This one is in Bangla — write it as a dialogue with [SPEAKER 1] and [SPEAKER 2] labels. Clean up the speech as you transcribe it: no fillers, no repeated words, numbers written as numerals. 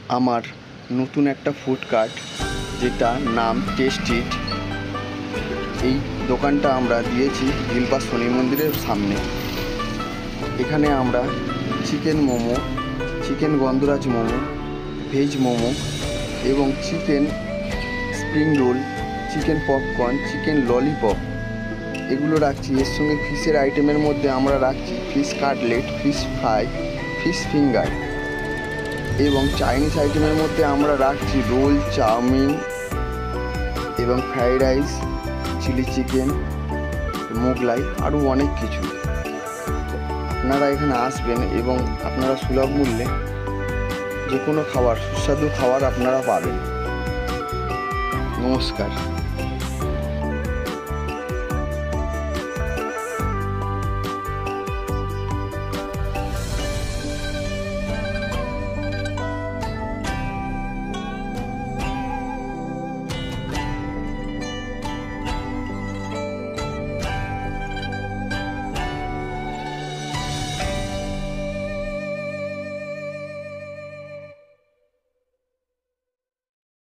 [SPEAKER 1] আমার নতুন একটা ফুড কার্ট, যেটার নাম টেস্টিট। এই দোকানটা আমরা দিয়েছি দিলপাস শনি মন্দিরের সামনে। এখানে আমরা চিকেন মোমো, চিকেন গন্ধরাজ মোমো, ভেজ মোমো এবং chicken spring roll, chicken popcorn, chicken lollipop এগুলো রাখছি। এর সঙ্গে ফিশের আইটেমের মধ্যে আমরা রাখছি fish cutlet, fish fry, fish finger এবং চাইনিজ আইটেমের মধ্যে আমরা রাখছি রোল, চাউমিন এবং fried rice, chilli chicken, Mughlai, আরও অনেক কিছু। আপনারা এখানে আসবেন এবং আপনারা সুলভ মূল্যে যে কোনো খাবার, সুস্বাদু খাবার আপনারা পাবেন। নমস্কার।